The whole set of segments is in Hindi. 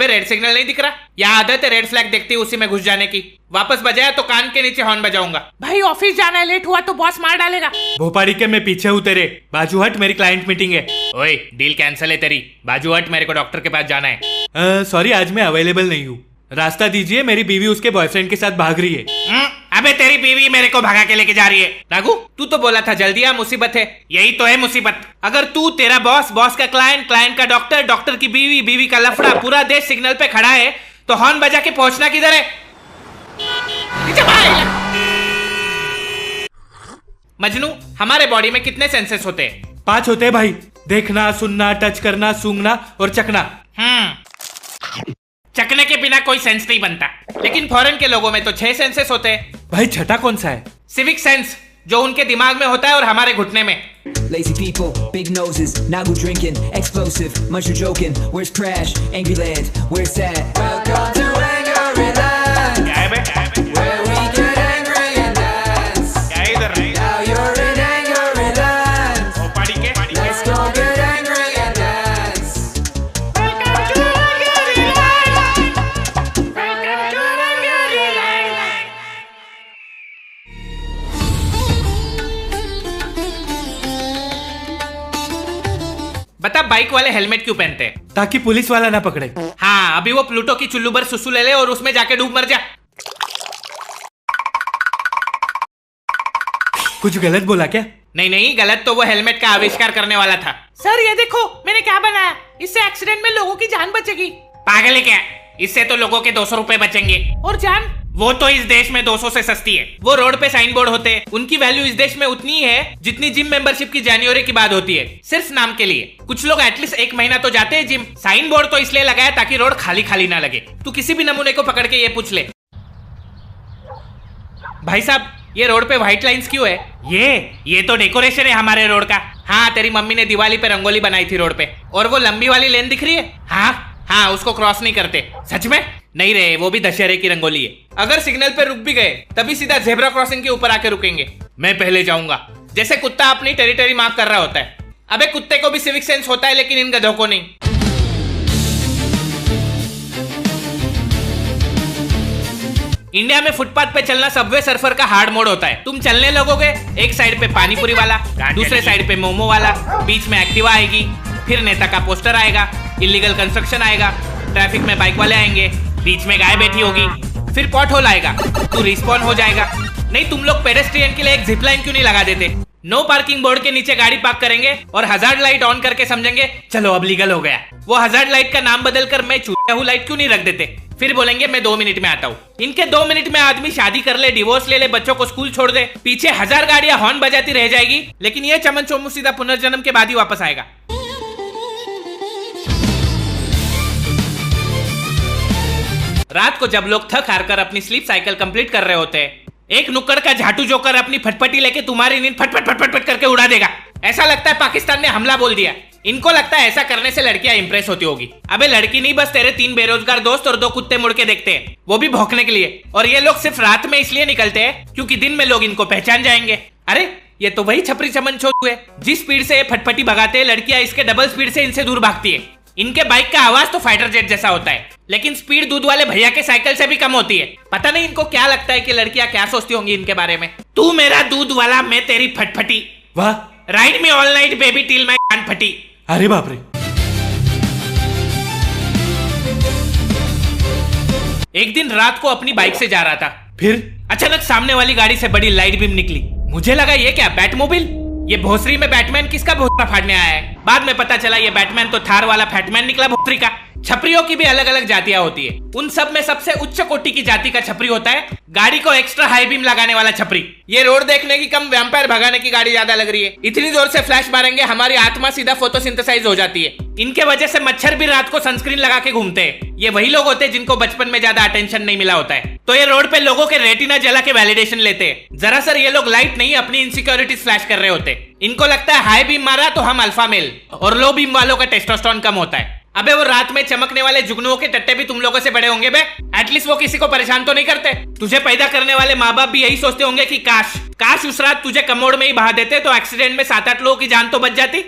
अबे रेड सिग्नल नहीं दिख रहा? यहाँ आदत है रेड फ्लैग देखती उसी में घुस जाने की। वापस बजाया तो कान के नीचे हॉर्न बजाऊंगा। भाई ऑफिस जाना है, लेट हुआ तो बॉस मार डालेगा। भोपाड़ी के मैं पीछे हूँ तेरे, बाजू हट, मेरी क्लाइंट मीटिंग है। ओए डील कैंसिल है तेरी, बाजू हट, मेरे को डॉक्टर के पास जाना है। सॉरी आज मैं अवेलेबल नहीं हूँ, रास्ता दीजिए, मेरी बीवी उसके बॉयफ्रेंड के साथ भाग रही है। अबे तेरी बीवी मेरे को भगा के लेके जा रही है। राघु तू तो बोला था जल्दी आ, मुसीबत है। यही तो है मुसीबत। अगर तू, तेरा बॉस, बॉस का क्लाइंट, क्लाइंट का डॉक्टर, डॉक्टर की बीवी, बीवी का लफड़ा, पूरा देश सिग्नल पे खड़ा है तो हॉर्न बजा के पहुंचना किधर है? मजनू, हमारे बॉडी में कितने सेंसेस होते हैं? 5 होते हैं भाई, देखना, सुनना, टच करना, सूंघना और चखना। चखने के बिना कोई सेंस नहीं बनता, लेकिन फॉरेन के लोगों में तो 6 सेंसेस होते हैं। भाई छठा कौन सा है? सिविक सेंस, जो उनके दिमाग में होता है और हमारे घुटने में। Lazy people, big noses, Nagu drinking, explosive, much you joking. Where's trash? Angry land, where's sad? Welcome to Angryland. क्या है बे? Where we get angry and dance. क्या है इधर? Now you're in Angryland. भोपाड़ी के? Let's go get angry and dance. बता बाइक वाले हेलमेट क्यों पहनते हैं? ताकि पुलिस वाला ना पकड़े। हाँ, अभी वो प्लूटो की चुल्लू भर सुसु ले ले और उसमें जाके डूब मर जा। कुछ गलत बोला क्या? नहीं नहीं, गलत तो वो हेलमेट का आविष्कार करने वाला था। सर ये देखो मैंने क्या बनाया, इससे एक्सीडेंट में लोगों की जान बचेगी। पागल है क्या? इससे तो लोगों के 200 रुपए बचेंगे। और जान? वो तो इस देश में 200 से सस्ती है। वो रोड पे साइन बोर्ड होते हैं, उनकी वैल्यू इस देश में उतनी ही है जितनी जिम मेंबरशिप की जनवरी की बात होती है, सिर्फ नाम के लिए। कुछ लोग एटलीस्ट 1 महीना तो जाते हैं जिम। साइन बोर्ड तो इसलिए लगाया ताकि रोड खाली खाली ना लगे। तू किसी भी नमूने को पकड़ के ये पूछ ले, भाई साहब ये रोड पे व्हाइट लाइंस क्यों है? ये तो डेकोरेशन है हमारे रोड का। हाँ, तेरी मम्मी ने दिवाली पे रंगोली बनाई थी रोड पे। और वो लंबी वाली लेन दिख रही है, हाँ उसको क्रॉस नहीं करते। सच में? नहीं रे, वो भी दशहरे की रंगोली है। अगर सिग्नल पे रुक भी गए तभी सीधा जेब्रा क्रॉसिंग के ऊपर आके रुकेंगे। मैं पहले जाऊंगा, जैसे कुत्ता अपनी टेरिटरी मार्क कर रहा होता है। अबे कुत्ते को भी सिविक सेंस होता है, लेकिन इन गधों को नहीं। इंडिया में फुटपाथ पे चलना सबवे सर्फर का हार्ड मोड होता है। तुम चलने लगोगे, एक साइड पे पानीपुरी वाला, दूसरे साइड पे मोमो वाला, बीच में एक्टिवा आएगी, फिर नेता का पोस्टर आएगा, इलीगल कंस्ट्रक्शन आएगा, ट्रैफिक में बाइक वाले आएंगे, बीच में गाय बैठी होगी, फिर पॉट होल आएगा, तू रिस्पॉन हो जाएगा। नहीं, तुम लोग पेडेस्ट्रियन के लिए एक जिप लाइन क्यों नहीं लगा देते? नो पार्किंग बोर्ड के नीचे गाड़ी पार्क करेंगे और हजार्ड लाइट ऑन करके समझेंगे चलो अब लीगल हो गया। वो हजार्ड लाइट का नाम बदल कर मैं चूतिया हूँ लाइट क्यों नहीं रख देते? फिर बोलेंगे मैं 2 मिनट में आता हूँ। इनके 2 मिनट में आदमी शादी कर ले, डिवोर्स ले ले, बच्चों को स्कूल छोड़ दे, पीछे 1000 गाड़ियां हॉर्न बजाती रह जाएगी, लेकिन ये चमन चोमू सीधा पुनर्जन्म के बाद ही वापस आएगा। रात को जब लोग थक हार कर अपनी स्लीप साइकिल कंप्लीट कर रहे होते हैं, एक नुक्कड़ का झाटू जोकर अपनी फटफटी लेके तुम्हारी नींद फटफट फटफट फट करके उड़ा देगा। ऐसा लगता है पाकिस्तान ने हमला बोल दिया। इनको लगता है ऐसा करने से लड़कियां इंप्रेस होती होगी। अबे लड़की नहीं, बस तेरे 3 बेरोजगार दोस्त और 2 कुत्ते मुड़ के देखते हैं, वो भी भौंकने के लिए। और ये लोग सिर्फ रात में इसलिए निकलते हैं क्योंकि दिन में लोग इनको पहचान जाएंगे। अरे ये तो वही छपरी चमन छोटू है, जिस स्पीड से ये फटफटी भगाते हैं लड़कियां इसके डबल स्पीड से इनसे दूर भागती है। इनके बाइक का आवाज तो फाइटर जेट जैसा होता है, लेकिन स्पीड दूध वाले भैया के साइकिल से भी कम होती है। पता नहीं इनको क्या लगता है कि लड़कियां क्या सोचती होंगी इनके बारे में। तू मेरा दूध वाला, मैं तेरी फटफटी, वाह, ride me all night baby till my कान फटी। अरे बाप रे। एक दिन रात को अपनी बाइक से जा रहा था, फिर अचानक सामने वाली गाड़ी से बड़ी लाइट बीम निकली। मुझे लगा ये क्या बैटमोबिल? ये भोसरी में बैटमैन किसका भोसरा फाड़ने आया है? बाद में पता चला ये बैटमैन तो थार वाला फैटमैन निकला भोसरी का। छपरियों की भी अलग अलग जातियां होती है, उन सब में सबसे उच्च कोटि की जाति का छपरी होता है गाड़ी को एक्स्ट्रा हाई बीम लगाने वाला छपरी। ये रोड देखने की कम वैम्पायर भगाने की गाड़ी ज्यादा लग रही है। इतनी जोर से फ्लैश मारेंगे हमारी आत्मा सीधा फोटोसिंथेसाइज हो जाती है। इनके वजह से मच्छर भी रात को सनस्क्रीन लगा के घूमते हैं। ये वही लोग होते हैं जिनको बचपन में ज्यादा अटेंशन नहीं मिला होता है, तो ये रोड पे लोगों के रेटिना जला के वैलिडेशन लेते हैं। जरा सर ये लोग लाइट नहीं, अपनी इनसिक्योरिटीज फ्लैश कर रहे होते। इनको लगता है हाई बीम मारा तो हम अल्फा मेल, और लो बीम वालों का टेस्टोस्टेरोन कम होता है। अबे वो रात में चमकने वाले जुगनुओं के टट्टे भी तुम लोगों से बड़े होंगे बे। एटलीस्ट वो किसी को परेशान तो नहीं करते। तुझे पैदा करने वाले माँ बाप भी यही सोचते होंगे कि काश उस रात तुझे कमोड में ही बहा देते तो एक्सीडेंट में 7-8 लोगों की जान तो बच जाती।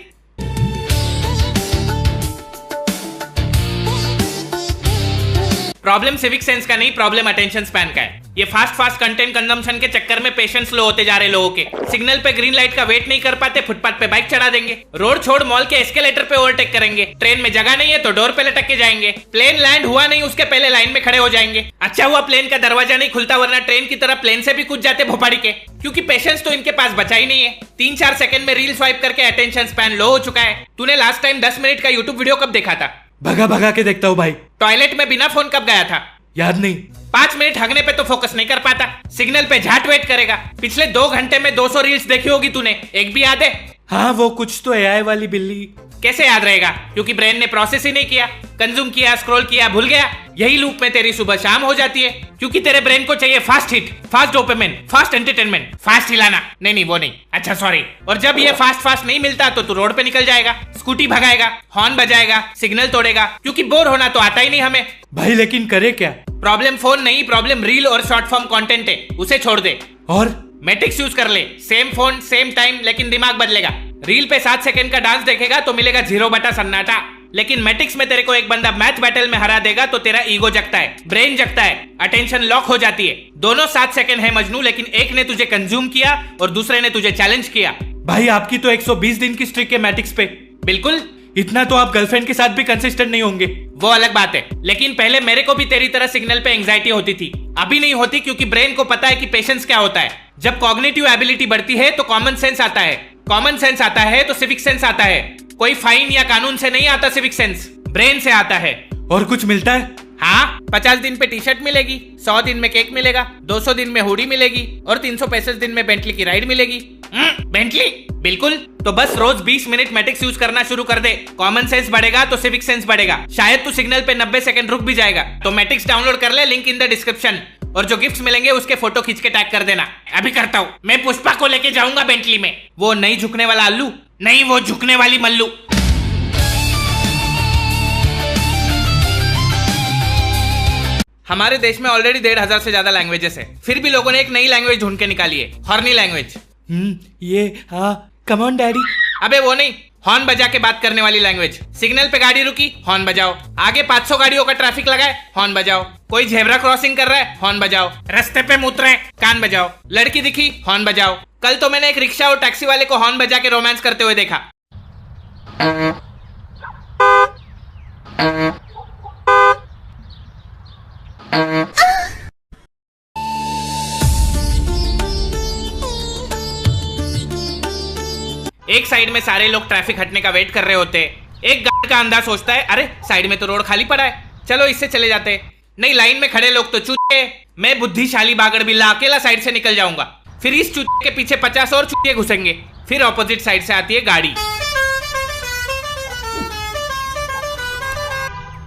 प्रॉब्लम सिविक सेंस का नहीं, प्रॉब्लम अटेंशन स्पैन का है। ये फास्ट कंटेंट कंजम्पशन के चक्कर में पेशेंस लो होते जा रहे लोगों के। सिग्नल पे ग्रीन लाइट का वेट नहीं कर पाते, फुटपाथ पे बाइक चढ़ा देंगे, रोड छोड़ मॉल के एस्केलेटर पे ओवरटेक करेंगे, ट्रेन में जगह नहीं है तो डोर पे लटक के जाएंगे, प्लेन लैंड हुआ नहीं उसके पहले लाइन में खड़े हो जाएंगे। अच्छा हुआ प्लेन का दरवाजा नहीं खुलता, वरना ट्रेन की तरह प्लेन से भी कूद जाते भोपाड़ी के, क्योंकि पेशेंस तो इनके पास बचा ही नहीं है। 3-4 सेकंड में रील स्वाइप करके अटेंशन स्पैन लो हो चुका है। तूने लास्ट टाइम 10 मिनट का यूट्यूब वीडियो कब देखा था? भगा के देखता हूँ भाई। टॉयलेट में बिना फोन कब गया था? याद नहीं। 5 मिनट हगने पे तो फोकस नहीं कर पाता, सिग्नल पे झाट वेट करेगा। पिछले 2 घंटे में 200 रील्स देखी होगी तूने, एक भी याद है? हाँ, वो कुछ तो एआई वाली बिल्ली। कैसे याद रहेगा? क्योंकि ब्रेन ने प्रोसेस ही नहीं किया, कंज्यूम किया, स्क्रॉल किया, भूल गया। यही लूप में तेरी सुबह शाम हो जाती है, क्योंकि तेरे ब्रेन को चाहिए fast hit, fast dopamine, fast entertainment, fast हिलाना। नहीं वो नहीं, अच्छा सॉरी। और जब ये फास्ट नहीं मिलता तो तू रोड पे निकल जाएगा, स्कूटी भगाएगा, हॉर्न बजाएगा, सिग्नल तोड़ेगा, क्योंकि बोर होना तो आता ही नहीं हमें। भाई लेकिन करे क्या? प्रॉब्लम फोन नहीं, प्रॉब्लम रील और शॉर्ट फॉर्म कंटेंट है, उसे छोड़ दे। और मैट्रिक्स यूज कर ले, सेम फोन सेम टाइम, लेकिन दिमाग बदलेगा। रील पे 7 सेकंड का डांस देखेगा तो मिलेगा 0 बटा सन्नाटा, लेकिन मैट्रिक्स में तेरे को एक बंदा मैथ बैटल में हरा देगा तो तेरा ईगो जगता है, ब्रेन जगता है, अटेंशन लॉक हो जाती है। दोनों 7 सेकंड है मजनू, लेकिन एक ने तुझे कंज्यूम किया और दूसरे ने तुझे चैलेंज किया। भाई आपकी तो 120 दिन की स्ट्रिक है मैट्रिक्स पे। बिल्कुल, इतना तो आप गर्लफ्रेंड के साथ भी कंसिस्टेंट नहीं होंगे। वो अलग बात है, लेकिन पहले मेरे को भी तेरी तरह सिग्नल पे एंजाइटी होती थी, अभी नहीं होती, क्योंकि ब्रेन को पता है कि पेशेंस क्या होता है। जब कॉग्निटिव एबिलिटी बढ़ती है तो कॉमन सेंस आता है, कॉमन सेंस आता है तो सिविक सेंस आता है। कोई फाइन या कानून से नहीं आता सिविक सेंस, ब्रेन से आता है। और कुछ मिलता है? हाँ, 50 दिन पे टी शर्ट मिलेगी, 100 दिन में केक मिलेगा, 200 दिन में हुडी मिलेगी और 365 दिन में बेंटली की राइड मिलेगी। बेंटली? बिल्कुल। तो बस रोज 20 मिनट मैट्रिक्स यूज करना शुरू कर दे, कॉमन सेंस बढ़ेगा तो सिविक सेंस बढ़ेगा। शायद तू सिग्नल पे 90 सेकंड रुक भी जाएगा। तो मैट्रिक्स डाउनलोड कर ले, लिंक इन द डिस्क्रिप्शन, और जो गिफ्ट्स मिलेंगे उसके फोटो खींच के टैग कर देना। अभी करता हूँ, मैं पुष्पा को लेके जाऊंगा बेंटली में। वो नहीं झुकने वाला अल्लू नहीं, वो झुकने वाली मल्लू। हमारे देश में ऑलरेडी 1,500 से ज्यादा लैंग्वेजेस है, फिर भी लोगों ने एक नई लैंग्वेज ढूंढ के निकाली है, हॉर्नी लैंग्वेज। ये हाँ, कम ऑन डैडी। अबे वो नहीं, हॉर्न बजा के बात करने वाली लैंग्वेज। सिग्नल पे गाड़ी रुकी, हॉर्न बजाओ। आगे 500 गाड़ियों का ट्रैफिक लगा है, हॉर्न बजाओ। कोई झेब्रा क्रॉसिंग कर रहा है, हॉर्न बजाओ। रास्ते पे मुत रहे, कान बजाओ। लड़की दिखी, हॉर्न बजाओ। कल तो मैंने एक रिक्शा और टैक्सी वाले को हॉर्न बजा के रोमांस करते हुए देखा। एक साइड में सारे लोग ट्रैफिक हटने का वेट कर रहे होते हैं। एक गार्ड का अंदाज सोचता है, अरे साइड में तो रोड खाली पड़ा है, चलो इससे चले जाते हैं। नहीं, लाइन में खड़े लोग तो चूतिए, मैं बुद्धिशाली बागड़ बिल्ला अकेला साइड से निकल जाऊंगा। फिर इस चूतिए के पीछे 50 और चूतिए घुसेंगे। फिर ऑपोजिट साइड से आती है गाड़ी।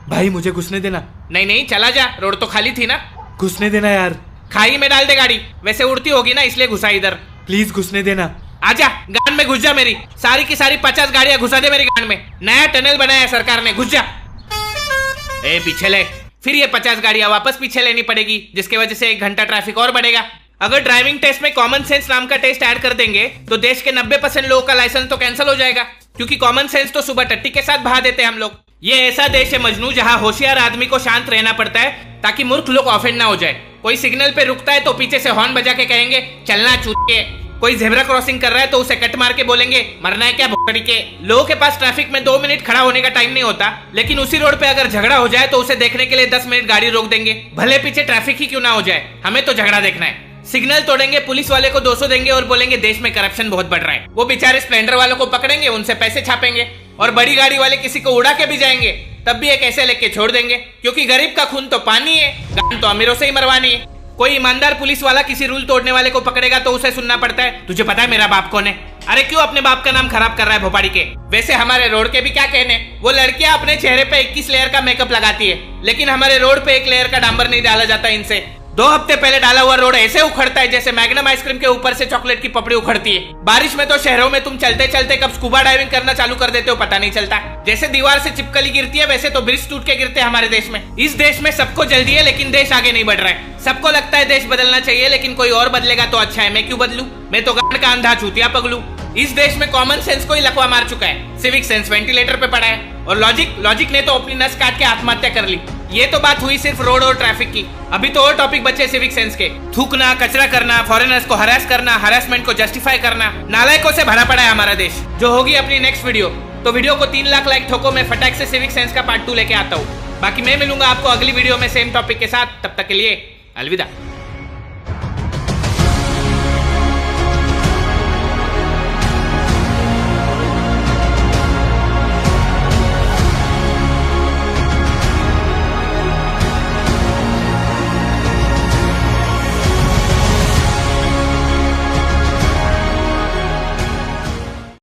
भाई मुझे घुसने देना। नहीं चला जा, रोड तो खाली थी ना। घुसने देना यार। खाई में डाल दे गाड़ी, वैसे उड़ती होगी ना इसलिए घुसा इधर। प्लीज घुसने देना। आजा, गान में घुस जा मेरी। सारी की सारी 50 गाड़ियां घुसा दे मेरी गान में। नया टनल बनाया है सरकार ने, घुस जा। ए पीछे ले। फिर ये 50 गाड़ियां वापस पीछे लेनी पड़ेगी, जिसकी वजह से 1 घंटा ट्रैफिक और बढ़ेगा। अगर ड्राइविंग टेस्ट में कॉमन सेंस नाम का टेस्ट ऐड कर देंगे तो देश के 90% लोगों का लाइसेंस तो कैंसिल हो जाएगा, क्योंकि कॉमन सेंस तो सुबह टट्टी के साथ बहा देते हैं हम लोग। ये ऐसा देश है मजनू जहां होशियार आदमी को शांत रहना पड़ता है ताकि मूर्ख लोग ऑफेंड ना हो जाए। कोई सिग्नल पे रुकता है तो पीछे से हॉर्न बजा के कहेंगे चलना चूतिए। कोई ज़ेब्रा क्रॉसिंग कर रहा है तो उसे कट मार के बोलेंगे मरना है क्या भोकड़ी के। लोगों के पास ट्रैफिक में 2 मिनट खड़ा होने का टाइम नहीं होता, लेकिन उसी रोड पे अगर झगड़ा हो जाए तो उसे देखने के लिए 10 मिनट गाड़ी रोक देंगे, भले पीछे ट्रैफिक ही क्यों ना हो जाए, हमें तो झगड़ा देखना है। सिग्नल तोड़ेंगे, पुलिस वाले को 200 देंगे और बोलेंगे देश में करप्शन बहुत बढ़ रहा है। वो बेचारे स्प्लेंडर वालों को पकड़ेंगे, उनसे पैसे छापेंगे, और बड़ी गाड़ी वाले किसी को उड़ा के भी जाएंगे, तब भी एक ऐसे लेके छोड़ देंगे, क्योंकि गरीब का खून तो पानी है, गान तो अमीरों से ही मरवानी है। कोई ईमानदार पुलिस वाला किसी रूल तोड़ने वाले को पकड़ेगा तो उसे सुनना पड़ता है तुझे पता है मेरा बाप कौन है। अरे क्यों अपने बाप का नाम खराब कर रहा है भोपाड़ी के। वैसे हमारे रोड के भी क्या कहने, वो लड़कियां अपने चेहरे पे 21 लेयर का मेकअप लगाती है, लेकिन हमारे रोड पे 1 लेयर का डांबर नहीं डाला जाता इनसे। 2 हफ्ते पहले डाला हुआ रोड ऐसे उखड़ता है जैसे मैग्नम आइसक्रीम के ऊपर से चॉकलेट की पपड़ी उखड़ती है। बारिश में तो शहरों में तुम चलते चलते कब स्कूबा डाइविंग करना चालू कर देते हो पता नहीं चलता। जैसे दीवार से चिपकली गिरती है वैसे तो ब्रिज टूट के गिरते हैं हमारे देश में। इस देश में सबको जल्दी है लेकिन देश आगे नहीं बढ़ रहा है। सबको लगता है देश बदलना चाहिए, लेकिन कोई और बदलेगा तो अच्छा है, मैं क्यों बदलूं, मैं तो गांड का अंधा चूतिया पगलू। इस देश में कॉमन सेंस को ही लकवा मार चुका है, सिविक सेंस वेंटिलेटर पे पड़ा है, और लॉजिक ने तो अपनी नस काट के आत्महत्या कर ली। ये तो बात हुई सिर्फ रोड और ट्रैफिक की। अभी तो और टॉपिक बचे सिविक सेंस के। थूकना, कचरा करना, फॉरेनर्स को हरास करना, हरासमेंट को जस्टिफाई करना, नालायकों से भरा पड़ा है हमारा देश। जो होगी अपनी नेक्स्ट वीडियो, तो वीडियो को 3 लाख लाइक ठोको, मैं फटाक से सिविक सेंस का पार्ट 2 लेके आता हूँ। बाकी मैं मिलूंगा आपको अगली वीडियो में सेम टॉपिक के साथ। तब तक के लिए अलविदा।